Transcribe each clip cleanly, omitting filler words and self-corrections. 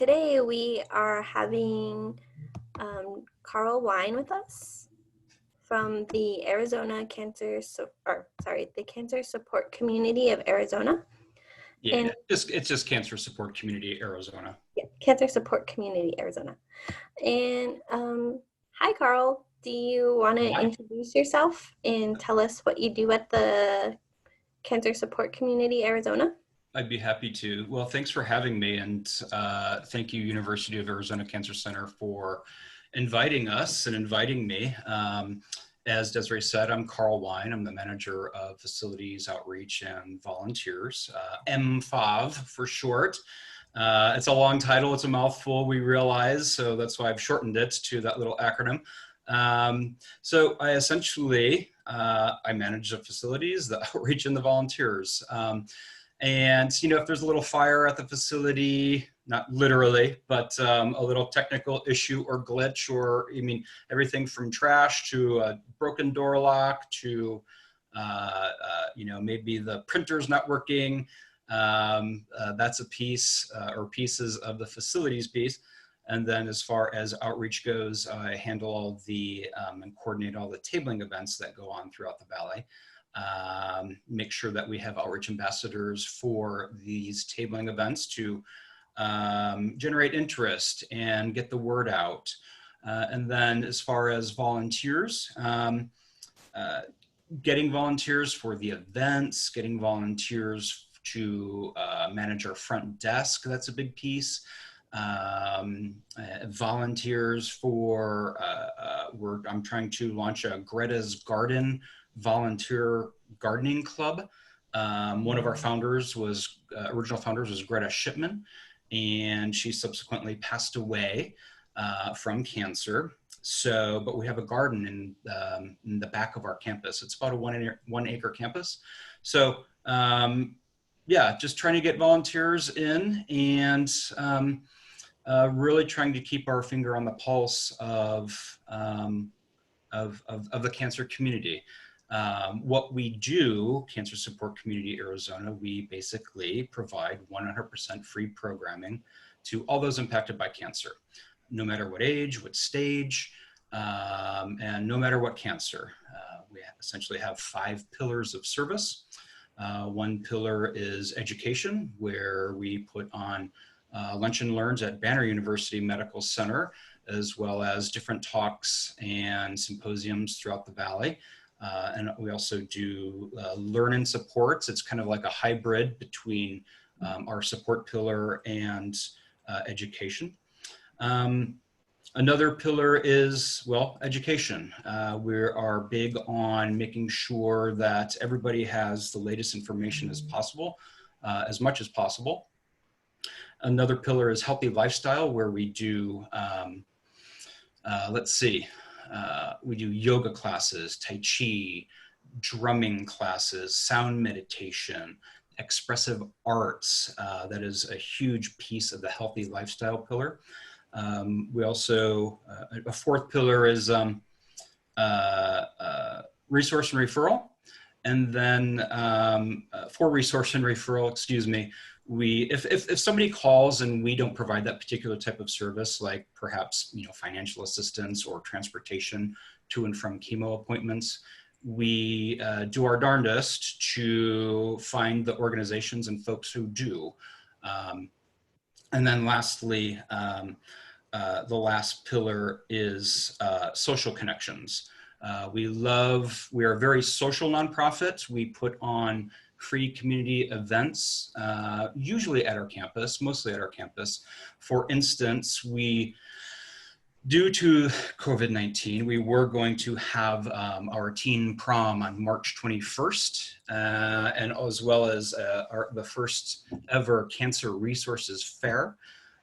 Today we are having Karl Wein with us from the the Cancer Support Community of Arizona. Yeah, And it's just Cancer Support Community Arizona. yeah, Cancer Support Community Arizona. And hi, Karl. Do you want to Hi. introduce yourself and tell us what you do at the Cancer Support Community Arizona? I'd be happy to. Well, thanks for having me, and thank you, University of Arizona Cancer Center, for inviting us and inviting me. As Desiree said, I'm Karl Wein. I'm the Manager of Facilities, Outreach, and Volunteers, M5 for short. It's a long title, it's a mouthful, we realize, so that's why I've shortened it to that little acronym. So I essentially, I manage the facilities, the outreach, and the volunteers. And, you know, if there's a little fire at the facility, not literally, but a little technical issue or glitch, or, I mean, everything from trash to a broken door lock to, you know, maybe the printer's not working. That's a piece or pieces of the facilities piece. And then as far as outreach goes, I handle all the and coordinate all the tabling events that go on throughout the valley. Make sure that we have outreach ambassadors for these tabling events to generate interest and get the word out. And then as far as volunteers, getting volunteers for the events, getting volunteers to manage our front desk, that's a big piece. Volunteers for, I'm trying to launch a Greta's Garden volunteer gardening club. One of our founders was, original founders was Greta Shipman, and she subsequently passed away from cancer. So, but we have a garden in the back of our campus. It's about a one acre campus. So, yeah, just trying to get volunteers in and really trying to keep our finger on the pulse of the cancer community. What we do, Cancer Support Community Arizona, we basically provide 100% free programming to all those impacted by cancer, no matter what age, what stage, and no matter what cancer. We essentially have 5 pillars of service. One pillar is education, where we put on lunch and learns at Banner University Medical Center, as well as different talks and symposiums throughout the valley. And we also do learn and supports. It's kind of like a hybrid between our support pillar and education. Another pillar is, well, education. We are big on making sure that everybody has the latest information as possible, as much as possible. Another pillar is healthy lifestyle, where we do, we do yoga classes, Tai Chi, drumming classes, sound meditation, expressive arts. That is a huge piece of the healthy lifestyle pillar. We also, a fourth pillar is resource and referral. And then for resource and referral, excuse me, if somebody calls and we don't provide that particular type of service, like perhaps, you know, financial assistance or transportation to and from chemo appointments, we do our darndest to find the organizations and folks who do. And then lastly, the last pillar is social connections. We are a very social nonprofit. We put on free community events, usually at our campus, mostly at our campus. For instance, due to COVID-19, we were going to have our teen prom on March 21st, and as well as the first ever Cancer Resources Fair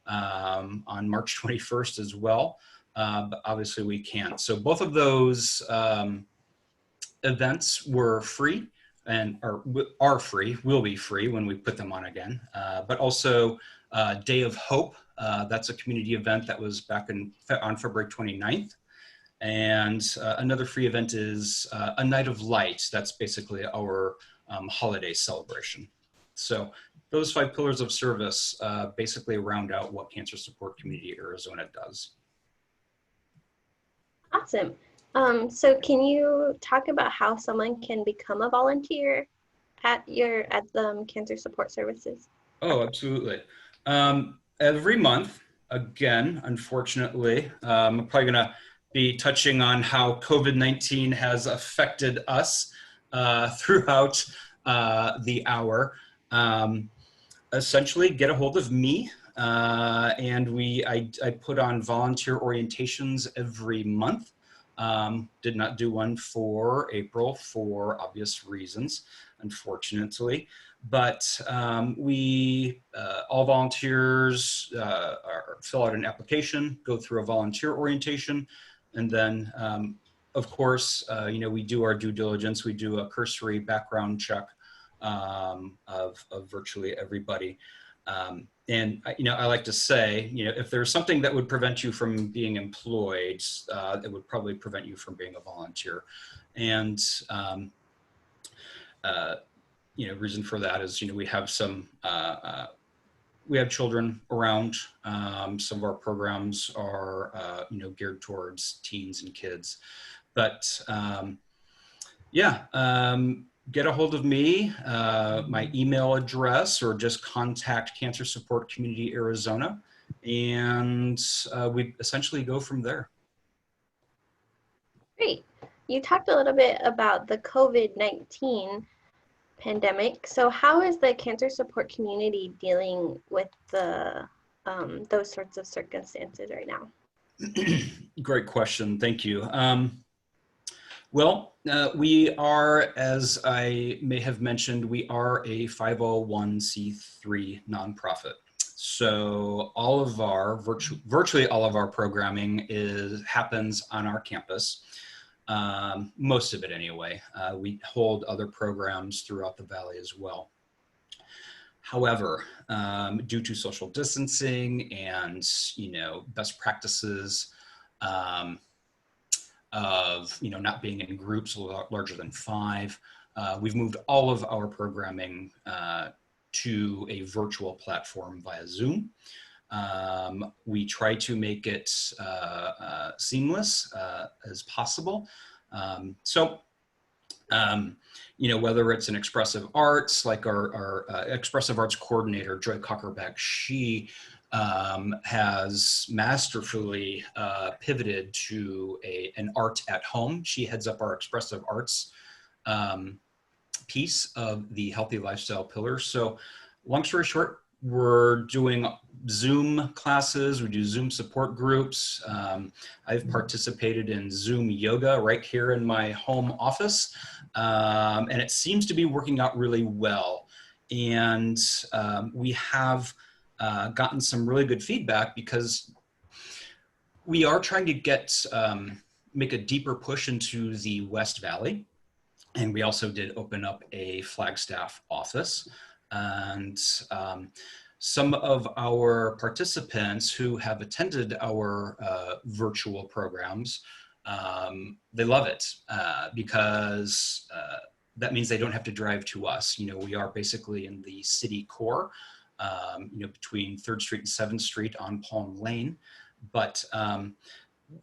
on March 21st as well. But obviously we can't. So both of those events were free and are free, will be free when we put them on again. But also Day of Hope, that's a community event that was back on February 29th. And another free event is A Night of Light. That's basically our holiday celebration. So those 5 pillars of service basically round out what Cancer Support Community Arizona does. Awesome. So can you talk about how someone can become a volunteer at the Cancer Support Services? Oh, absolutely. Every month, again, unfortunately, I'm probably going to be touching on how COVID-19 has affected us throughout the hour. Essentially, get a hold of me, and I put on volunteer orientations every month. Did not do one for April for obvious reasons, unfortunately. But all volunteers fill out an application, go through a volunteer orientation, and then, of course, we do our due diligence. We do a cursory background check of virtually everybody. And I like to say, if there's something that would prevent you from being employed, it would probably prevent you from being a volunteer. And reason for that is, we have we have children around. Some of our programs are, geared towards teens and kids. But get a hold of me, my email address, or just contact Cancer Support Community Arizona, and we essentially go from there. Great. You talked a little bit about the COVID-19 pandemic. So how is the cancer support community dealing with those sorts of circumstances right now? Great question. Thank you. Well, we are, as I may have mentioned, we are a 501c3 nonprofit. So all of our, virtually all of our programming happens on our campus. Most of it anyway. We hold other programs throughout the valley as well. However, due to social distancing and, best practices, of not being in groups larger than 5. We've moved all of our programming to a virtual platform via Zoom. We try to make it seamless as possible. Whether it's an expressive arts, like our expressive arts coordinator, Joy Cockerbeck, she has masterfully pivoted to an art at home. She heads up our expressive arts piece of the healthy lifestyle pillar. So long story short, we're doing Zoom classes. We do Zoom support groups. I've participated in Zoom yoga right here in my home office. And it seems to be working out really well. And we have gotten some really good feedback because we are trying to make a deeper push into the West Valley. And we also did open up a Flagstaff office. And some of our participants who have attended our virtual programs, they love it because that means they don't have to drive to us. We are basically in the city core, between 3rd Street and 7th Street on Palm Lane. But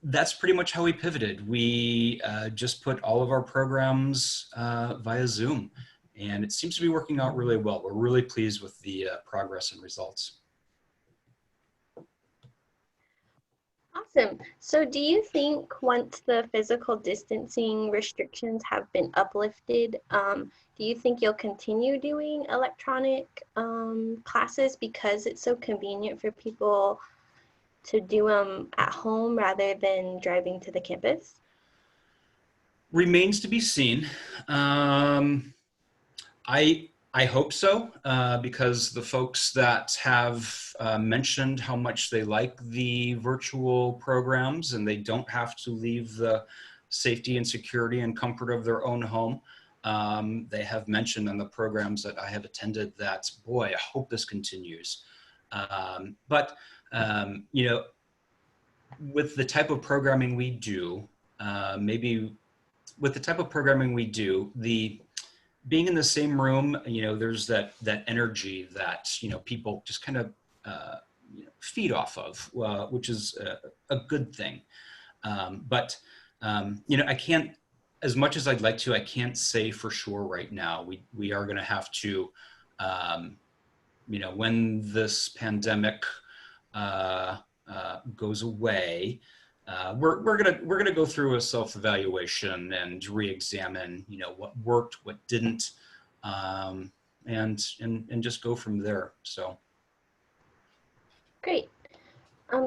that's pretty much how we pivoted. We just put all of our programs via Zoom, and it seems to be working out really well. We're really pleased with the progress and results. Awesome. So do you think once the physical distancing restrictions have been uplifted, do you think you'll continue doing electronic classes because it's so convenient for people to do them at home rather than driving to the campus? Remains to be seen. I hope so, because the folks that have mentioned how much they like the virtual programs and they don't have to leave the safety and security and comfort of their own home. They have mentioned on the programs that I have attended that, boy, I hope this continues. But with the type of programming we do, being in the same room, there's that energy that, people just kind of feed off of, which is a good thing. But I can't, as much as I'd like to, I can't say for sure right now. We are going to have to, when this pandemic goes away, we're gonna go through a self-evaluation and re-examine, what worked, what didn't, and just go from there. So Great.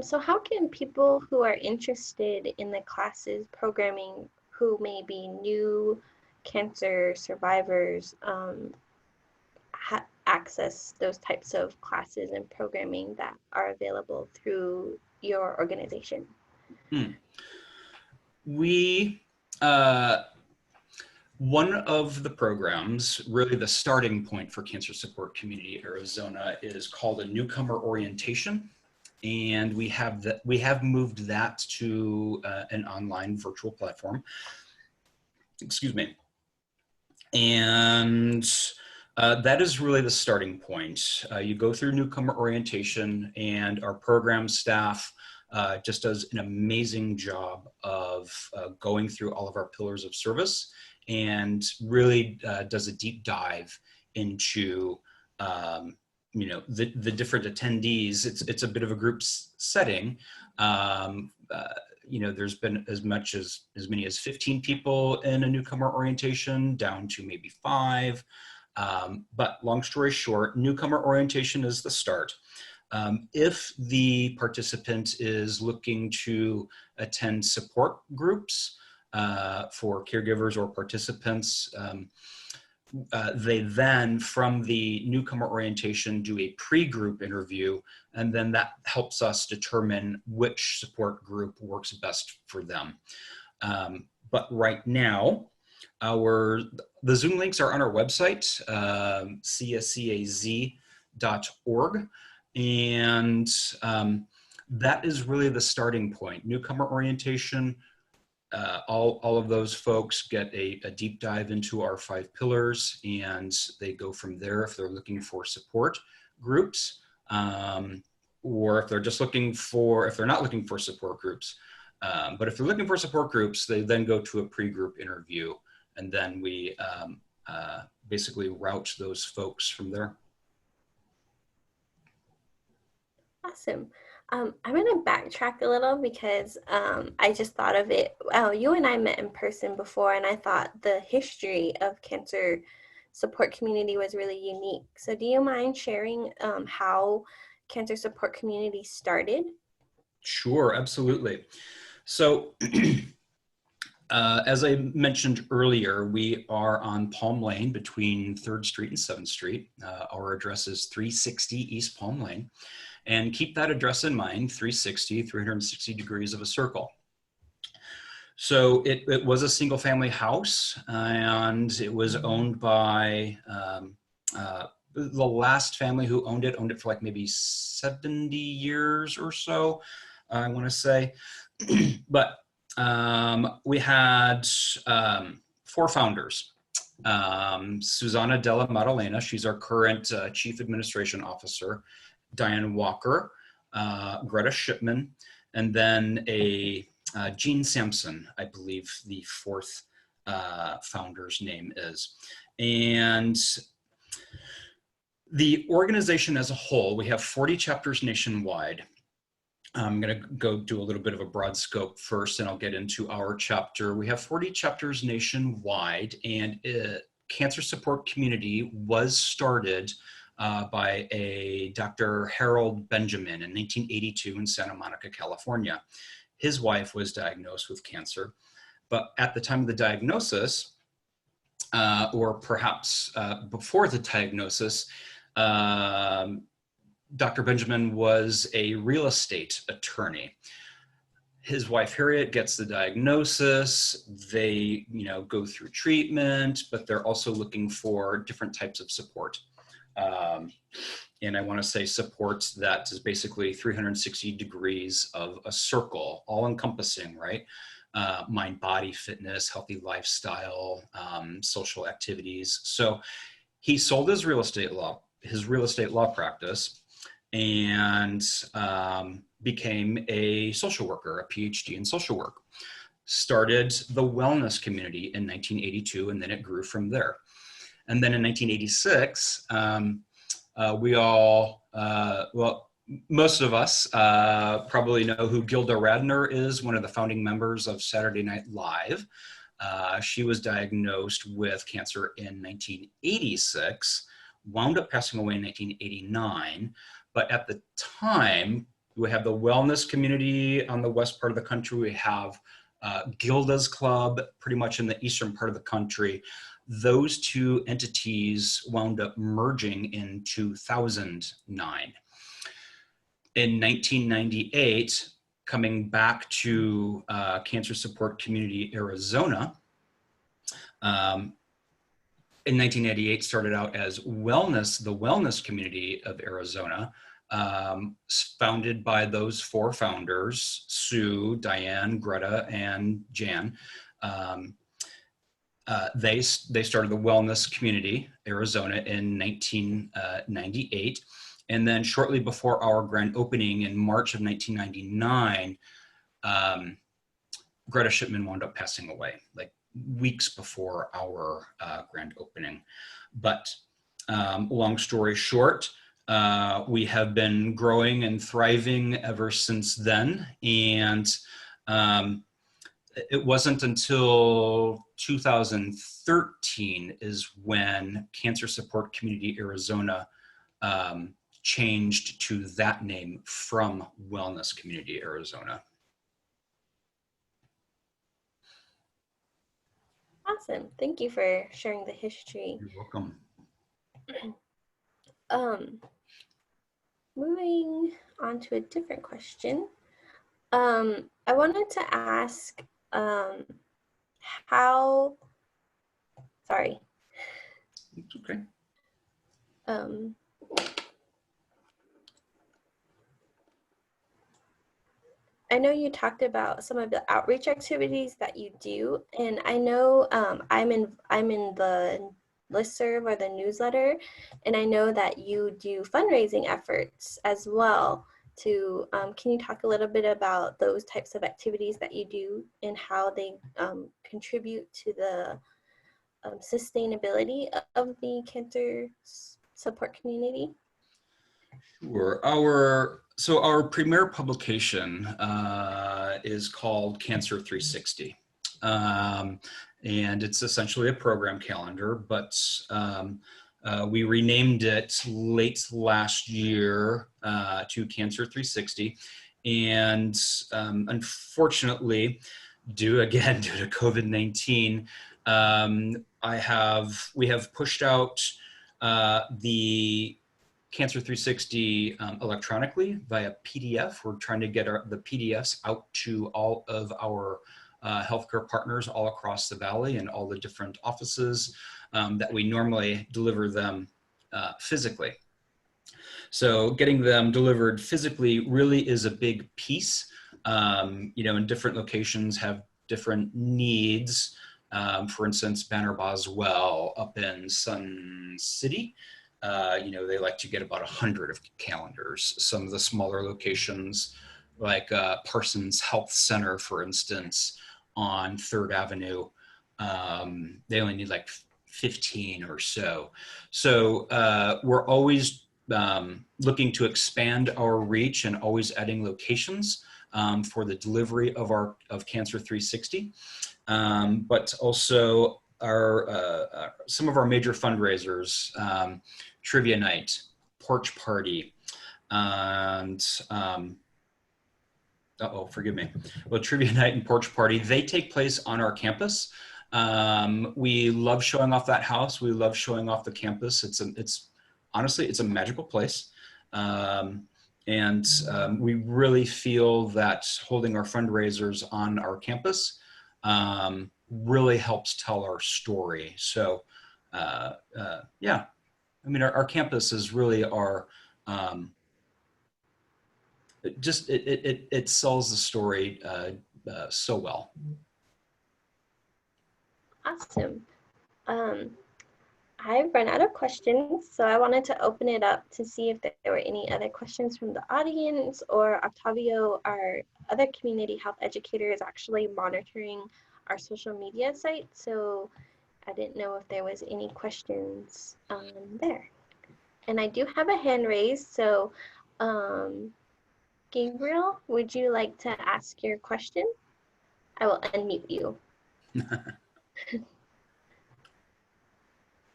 So how can people who are interested in the classes programming, who may be new cancer survivors, access those types of classes and programming that are available through your organization? We, one of the programs, really the starting point for Cancer Support Community Arizona, is called a Newcomer Orientation. And we have moved that to an online virtual platform. Excuse me. And that is really the starting point. You go through Newcomer Orientation, and our program staff just does an amazing job of going through all of our pillars of service, and really does a deep dive into the different attendees. It's a bit of a group setting. There's been as many as 15 people in a Newcomer Orientation, down to maybe 5. But long story short, Newcomer Orientation is the start. If the participant is looking to attend support groups for caregivers or participants, they then, from the Newcomer Orientation, do a pre-group interview, and then that helps us determine which support group works best for them. But right now, the Zoom links are on our website, cscaz.org, and that is really the starting point. Newcomer Orientation, all of those folks get a deep dive into our 5 pillars, and they go from there if they're looking for support groups, or if they're not looking for support groups. But if they're looking for support groups, they then go to a pre-group interview, and then we basically route those folks from there. Awesome. I'm going to backtrack a little because I just thought of it. Oh, you and I met in person before, and I thought the history of cancer support community was really unique. So do you mind sharing how cancer support community started? Sure, absolutely. So as I mentioned earlier, we are on Palm Lane between 3rd Street and 7th Street. Our address is 360 East Palm Lane. And keep that address in mind, 360 degrees of a circle. So it was a single family house, and it was owned by the last family who owned it for like maybe 70 years or so, I want to say. But we had 4 founders. Susana Della Maddalena, she's our current Chief Administration Officer. Diane Walker, Greta Shipman, and then Gene Sampson, I believe the 4th founder's name is. And the organization as a whole, we have 40 chapters nationwide. I'm going to go do a little bit of a broad scope first, and I'll get into our chapter. We have 40 chapters nationwide, and Cancer Support Community was started by a Dr. Harold Benjamin in 1982 in Santa Monica, California. His wife was diagnosed with cancer, but at the time of the diagnosis, or perhaps before the diagnosis, Dr. Benjamin was a real estate attorney. His wife Harriet gets the diagnosis. They, go through treatment, but they're also looking for different types of support. And I want to say support that is basically 360 degrees of a circle, all encompassing, right? mind, body, fitness, healthy lifestyle, social activities. So he sold his real estate law practice, and became a social worker, a PhD in social work. Started the wellness community in 1982, and then it grew from there. And then in 1986, we all, well, most of us probably know who Gilda Radner is, one of the founding members of Saturday Night Live. She was diagnosed with cancer in 1986, wound up passing away in 1989. But at the time, we have the wellness community on the west part of the country. We have Gilda's Club pretty much in the eastern part of the country. Those two entities wound up merging in 2009. In 1998, coming back to Cancer Support Community Arizona, in 1988 started out as the Wellness Community of Arizona, founded by those four founders, Sue, Diane, Greta, and Jan. They started the Wellness Community Arizona in 1998. And then shortly before our grand opening in March of 1999, Greta Shipman wound up passing away, like weeks before our grand opening. But long story short, we have been growing and thriving ever since then. And it wasn't until 2013 is when Cancer Support Community Arizona changed to that name from Wellness Community Arizona. Awesome. Thank you for sharing the history. You're welcome. Moving on to a different question. I wanted to ask sorry. It's okay. I know you talked about some of the outreach activities that you do, and I know I'm in the listserv or the newsletter, and I know that you do fundraising efforts as well. Can you talk a little bit about those types of activities that you do and how they contribute to the sustainability of the cancer support community? Sure. Our premier publication is called Cancer 360. And it's essentially a program calendar, but we renamed it late last year to Cancer 360. And unfortunately, due to COVID-19, we have pushed out the Cancer 360 electronically via PDF. We're trying to get the PDFs out to all of our healthcare partners all across the valley and all the different offices that we normally deliver them physically. So getting them delivered physically really is a big piece. In different locations have different needs. For instance, Banner Boswell up in Sun City, they like to get about 100 of calendars. Some of the smaller locations, like Parsons Health Center, for instance, on 3rd Avenue, they only need like 15 or so. So we're always looking to expand our reach and always adding locations for the delivery of Cancer 360, but also some of our major fundraisers, Trivia Night, Porch Party, and Trivia Night and Porch Party, they take place on our campus. We love showing off that house. We love showing off the campus. Honestly, it's a magical place. And we really feel that holding our fundraisers on our campus really helps tell our story. So yeah, I mean, our campus is really our, it sells the story so well. Awesome. Um, I've run out of questions, so I wanted to open it up to see if there were any other questions from the audience, or Octavio, our other community health educator, is actually monitoring our social media site. So I didn't know if there was any questions there. And I do have a hand raised, so Gabriel, would you like to ask your question? I will unmute you.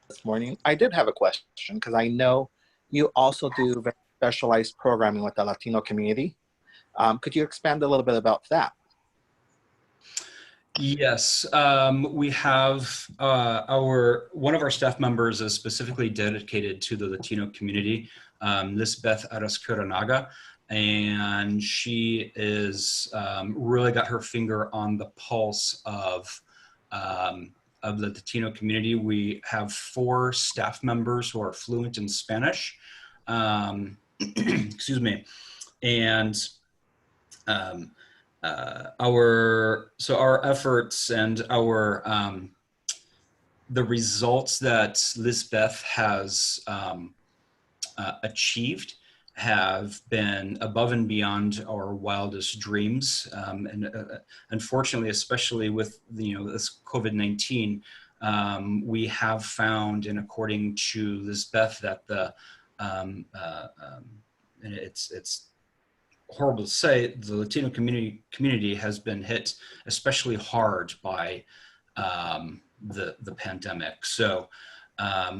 This morning, I did have a question because I know you also do very specialized programming with the Latino community. Could you expand a little bit about that? Yes, we have one of our staff members is specifically dedicated to the Latino community, Lisbeth Araskuranaga, and she is really got her finger on the pulse of the Latino community. We have 4 staff members who are fluent in Spanish, excuse me, and our efforts and the results that Lisbeth has achieved have been above and beyond our wildest dreams. And unfortunately, especially with this COVID-19, we have found, and according to Lisbeth, that and it's horrible to say, the Latino community has been hit especially hard by the pandemic. So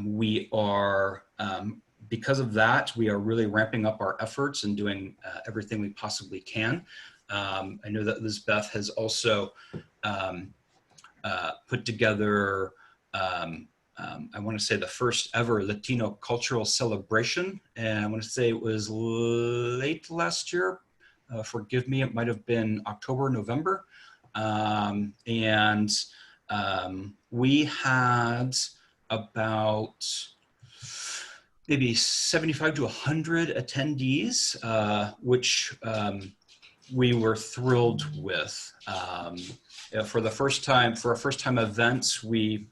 we are, because of that, we are really ramping up our efforts and doing everything we possibly can. I know that Lisbeth has also put together I want to say the first ever Latino cultural celebration. And I want to say it was late last year. Forgive me, it might have been October, November. We had about maybe 75 to 100 attendees, which we were thrilled with. For our first time events, we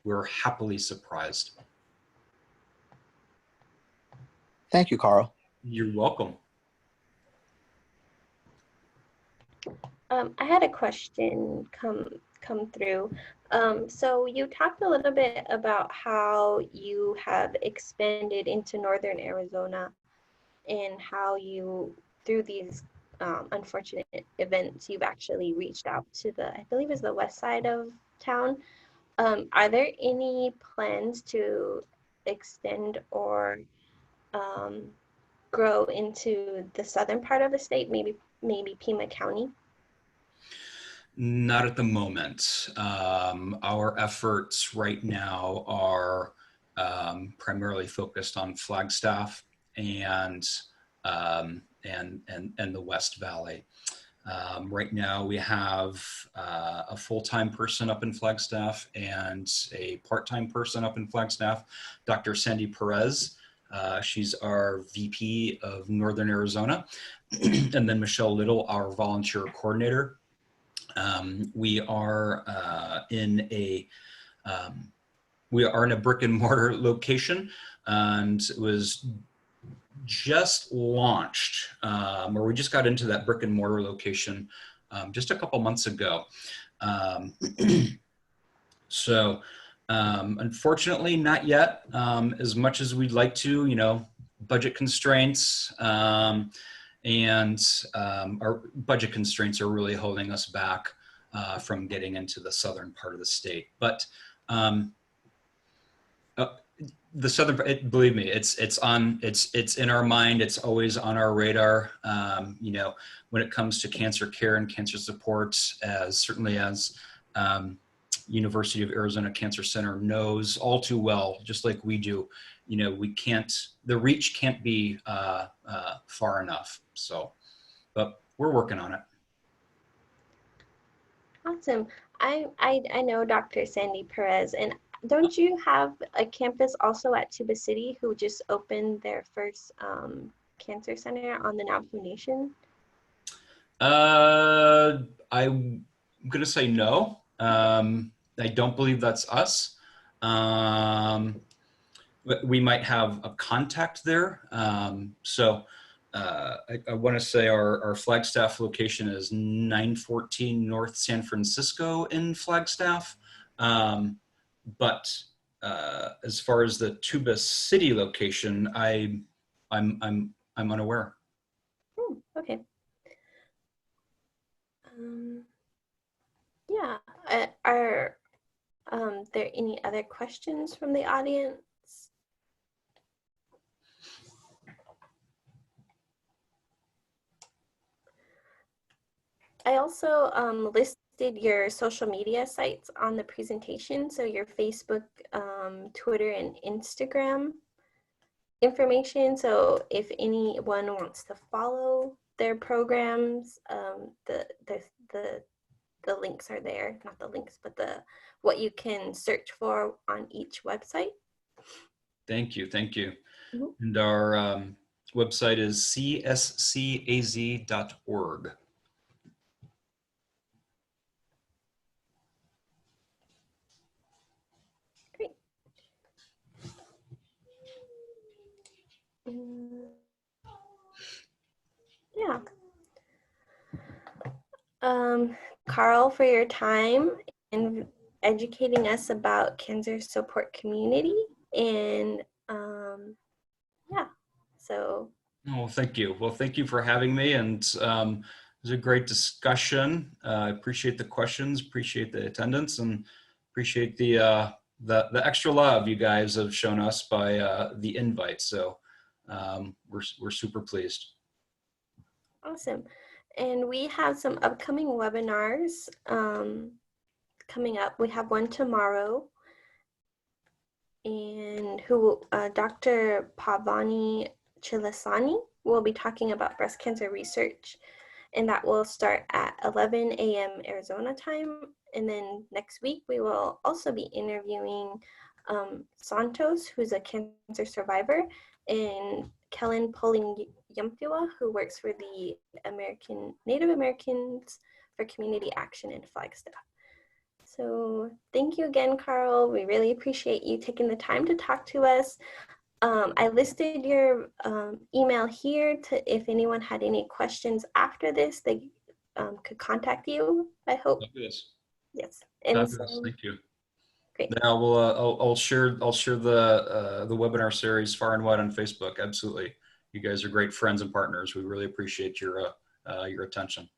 were happily surprised. Thank you, Karl. You're welcome. I had a question come through. So you talked a little bit about how you have expanded into northern Arizona and how you, through these unfortunate events, you've actually reached out to I believe it's the west side of town. Are there any plans to extend or grow into the southern part of the state, maybe Pima County? Not at the moment. Our efforts right now are primarily focused on Flagstaff and the West Valley. Right now we have a full-time person up in Flagstaff and a part-time person up in Flagstaff, Dr. Sandy Perez. She's our VP of Northern Arizona. And then Michelle Little, our volunteer coordinator. We are in a brick and mortar location, and it was just launched, or we just got into that brick and mortar location just a couple months ago. So unfortunately, not yet, as much as we'd like to, budget constraints, and our budget constraints are really holding us back from getting into the southern part of the state. But the southern, believe me, it's in our mind. It's always on our radar. When it comes to cancer care and cancer support, certainly as University of Arizona Cancer Center knows all too well, just like we do. The reach can't be far enough. So, but we're working on it. Awesome. I know Dr. Sandy Perez, and don't you have a campus also at Tuba City who just opened their first cancer center on the Navajo Nation? I'm going to say no. I don't believe that's us. We might have a contact there. I want to say our Flagstaff location is 914 North San Francisco in Flagstaff. But as far as the Tuba City location, I'm unaware. Okay. Yeah. Are there any other questions from the audience? I also listed your social media sites on the presentation. So your Facebook, Twitter, and Instagram information. So if anyone wants to follow their programs, the links are there. Not the links, but what you can search for on each website. Thank you. Thank you. Mm-hmm. And our website is cscaz.org. Great. Yeah. Karl, for your time and educating us about cancer support community. And yeah, so. Oh, thank you. Well, thank you for having me. And it was a great discussion. I appreciate the questions, appreciate the attendance, and appreciate the extra love you guys have shown us by the invite. So we're super pleased. Awesome. And we have some upcoming webinars coming up. We have one tomorrow, and Dr. Pavani Chilasani will be talking about breast cancer research, and that will start at 11 a.m. Arizona time. And then next week, we will also be interviewing Santos, who's a cancer survivor, and Kellen Poling Yumpua, who works for the Native Americans for Community Action in Flagstaff. So thank you again, Karl. We really appreciate you taking the time to talk to us. I listed your email here to if anyone had any questions after this, they could contact you, I hope. Fabulous. Yes. And Fabulous. so, Thank you. great. Now I'll share the webinar series far and wide on Facebook. Absolutely. You guys are great friends and partners. We really appreciate your attention.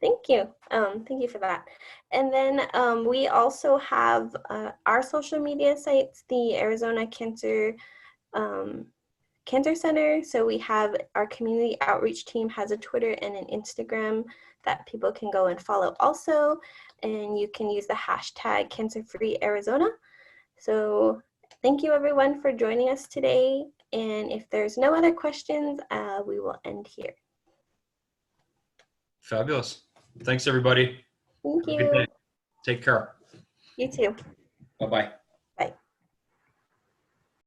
Thank you. Thank you for that. And then we also have our social media sites, the Arizona Cancer Center. So we have our community outreach team has a Twitter and an Instagram that people can go and follow also. And you can use the hashtag CancerFreeArizona. So thank you everyone for joining us today. And if there's no other questions, we will end here. Fabulous. Thanks everybody. Thank Have a good you. day. Take care. You too. Bye-bye.